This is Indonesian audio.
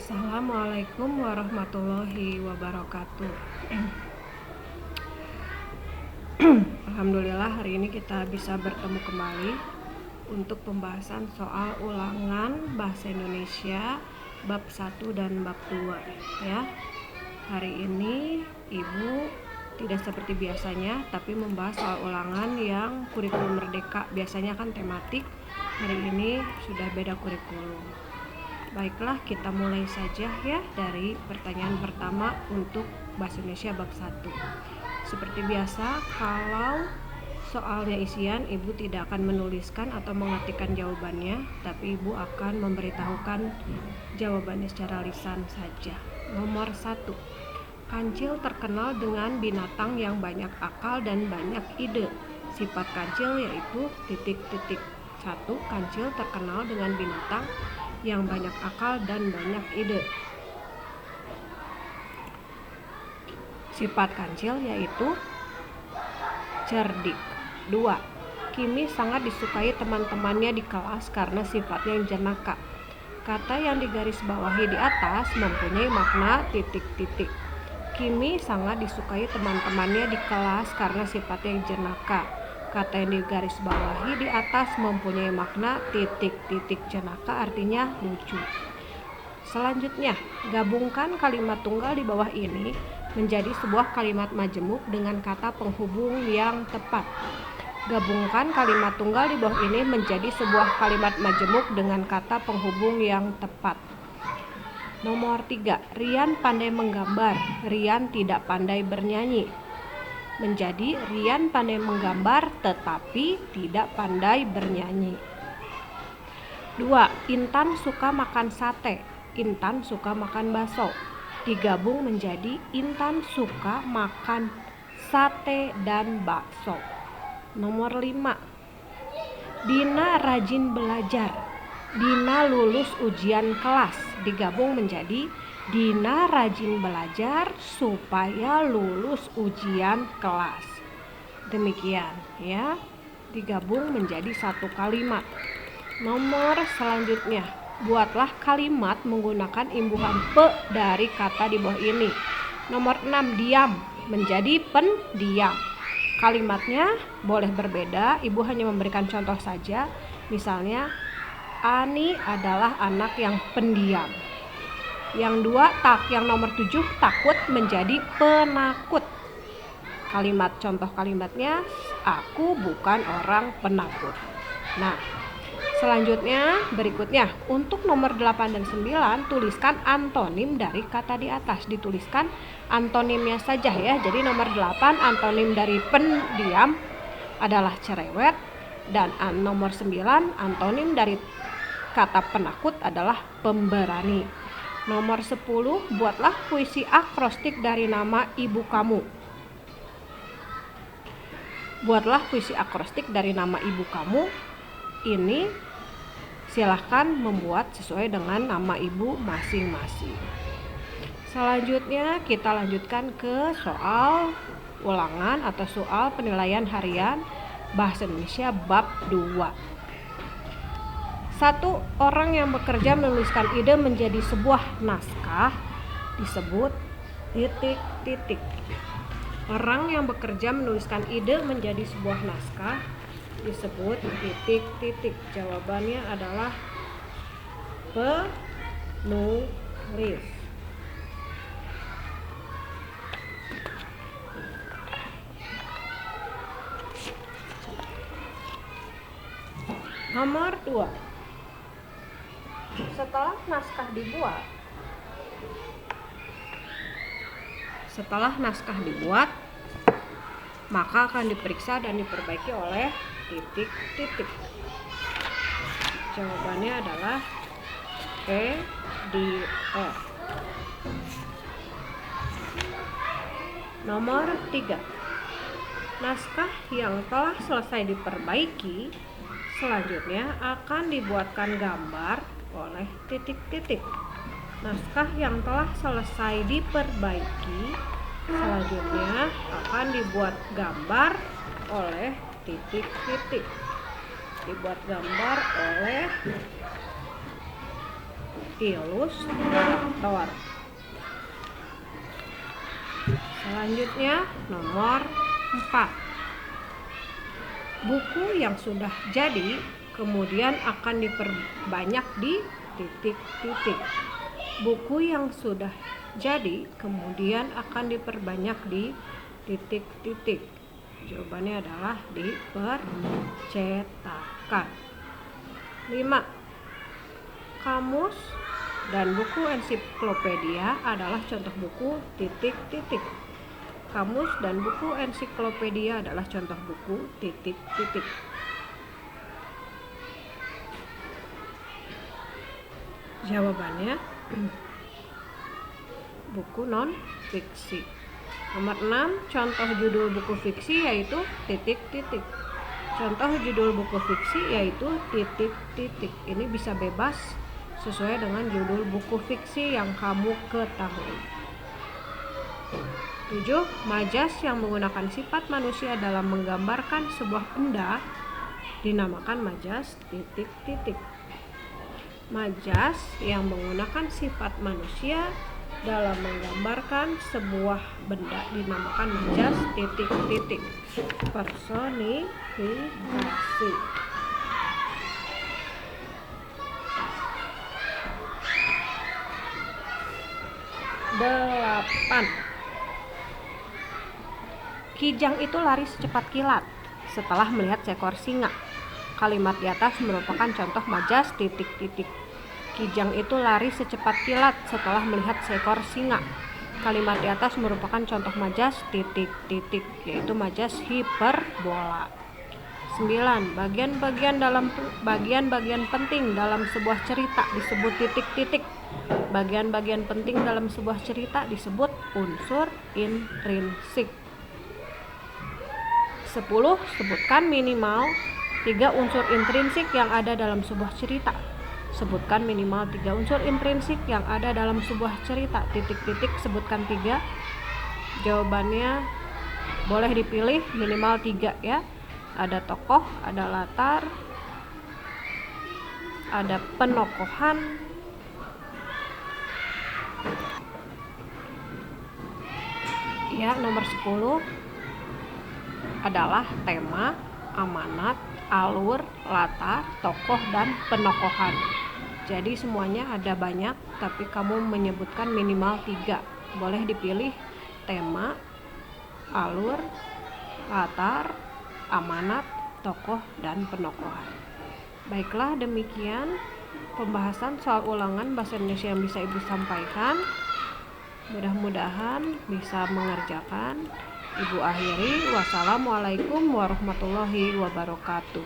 Assalamualaikum warahmatullahi wabarakatuh. Alhamdulillah hari ini kita bisa bertemu kembali untuk pembahasan soal ulangan bahasa Indonesia bab 1 dan bab 2 ya. Hari ini Ibu tidak seperti biasanya tapi membahas soal ulangan yang kurikulum merdeka. Biasanya kan tematik, hari ini sudah beda kurikulum. Baiklah, kita mulai saja ya dari pertanyaan pertama untuk bahasa Indonesia bab 1. Seperti biasa, kalau soalnya isian, Ibu tidak akan menuliskan atau mengetikkan jawabannya, tapi Ibu akan memberitahukan jawabannya secara lisan saja. Nomor 1. Kancil terkenal dengan binatang yang banyak akal dan banyak ide. Sifat kancil yaitu titik-titik. 1. Kancil terkenal dengan binatang yang banyak akal dan banyak ide. Sifat kancil yaitu cerdik. 2. Kimi sangat disukai teman-temannya di kelas karena sifatnya yang jenaka. Kata yang digarisbawahi di atas mempunyai makna titik-titik. Kimi sangat disukai teman-temannya di kelas karena sifatnya yang jenaka. Kata yang digarisbawahi di atas mempunyai makna titik-titik. Jenaka artinya lucu. Selanjutnya, gabungkan kalimat tunggal di bawah ini menjadi sebuah kalimat majemuk dengan kata penghubung yang tepat. Gabungkan kalimat tunggal di bawah ini menjadi sebuah kalimat majemuk dengan kata penghubung yang tepat. Nomor 3. Rian pandai menggambar, Rian tidak pandai bernyanyi. Menjadi Rian pandai menggambar tetapi tidak pandai bernyanyi. 2. Intan suka makan sate, Intan suka makan bakso. Digabung menjadi Intan suka makan sate dan bakso. Nomor 5. Dina rajin belajar, Dina lulus ujian kelas. Digabung menjadi Dina rajin belajar supaya lulus ujian kelas. Demikian ya, digabung menjadi satu kalimat. Nomor selanjutnya, buatlah kalimat menggunakan imbuhan pe dari kata di bawah ini. Nomor 6, diam menjadi pendiam. Kalimatnya boleh berbeda, Ibu hanya memberikan contoh saja. Misalnya, Ani adalah anak yang pendiam. Yang nomor 7, takut menjadi penakut. Kalimat contoh kalimatnya, aku bukan orang penakut. Nah, selanjutnya berikutnya, untuk nomor 8 dan 9 tuliskan antonim dari kata di atas. Dituliskan antonimnya saja ya. Jadi nomor 8 antonim dari pendiam adalah cerewet, dan nomor 9 antonim dari kata penakut adalah pemberani. Nomor 10, buatlah puisi akrostik dari nama ibu kamu. Buatlah puisi akrostik dari nama ibu kamu. Ini silahkan membuat sesuai dengan nama ibu masing-masing. Selanjutnya kita lanjutkan ke soal ulangan atau soal penilaian harian bahasa Indonesia bab 2. 1. Orang yang bekerja menuliskan ide menjadi sebuah naskah disebut titik-titik. Orang yang bekerja menuliskan ide menjadi sebuah naskah disebut titik-titik. Jawabannya adalah penulis. Nomor 2. Setelah naskah dibuat, maka akan diperiksa dan diperbaiki oleh titik-titik. Jawabannya adalah PDF. Nomor 3. Naskah yang telah selesai diperbaiki selanjutnya akan dibuatkan gambar oleh titik-titik. Naskah yang telah selesai diperbaiki selanjutnya akan dibuat gambar oleh titik-titik. Dibuat gambar oleh ilustrator. Selanjutnya nomor 4. Buku yang sudah jadi kemudian akan diperbanyak di titik-titik. Buku yang sudah jadi kemudian akan diperbanyak di titik-titik. Jawabannya adalah di percetakan. 5. Kamus dan buku ensiklopedia adalah contoh buku titik-titik. Kamus dan buku ensiklopedia adalah contoh buku titik-titik. Jawabannya buku non-fiksi. Nomor 6, contoh judul buku fiksi yaitu titik-titik. Contoh judul buku fiksi yaitu titik-titik. Ini bisa bebas sesuai dengan judul buku fiksi yang kamu ketahui. 7. Majas yang menggunakan sifat manusia dalam menggambarkan sebuah benda dinamakan majas titik-titik. Majas yang menggunakan sifat manusia dalam menggambarkan sebuah benda dinamakan majas titik-titik. Personifikasi. 8. Kijang itu lari secepat kilat setelah melihat seekor singa. Kalimat di atas merupakan contoh majas titik-titik. Kijang itu lari secepat kilat setelah melihat seekor singa. Kalimat di atas merupakan contoh majas titik-titik, yaitu majas hiperbola. 9. Bagian-bagian penting dalam sebuah cerita disebut titik-titik. Bagian-bagian penting dalam sebuah cerita disebut unsur intrinsik. 10. Sebutkan minimal 3 unsur intrinsik yang ada dalam sebuah cerita. Sebutkan minimal 3 unsur intrinsik yang ada dalam sebuah cerita. Titik-titik, sebutkan 3. Jawabannya boleh dipilih minimal 3 ya. Ada tokoh, ada latar, ada penokohan, ya. Nomor 10 adalah tema, amanat, alur, latar, tokoh, dan penokohan. Jadi semuanya ada banyak, tapi kamu menyebutkan minimal 3. Boleh dipilih tema, alur, latar, amanat, tokoh, dan penokohan. Baiklah, demikian pembahasan soal ulangan bahasa Indonesia yang bisa Ibu sampaikan. Mudah-mudahan bisa mengerjakan. Ibu akhiri, wassalamualaikum warahmatullahi wabarakatuh.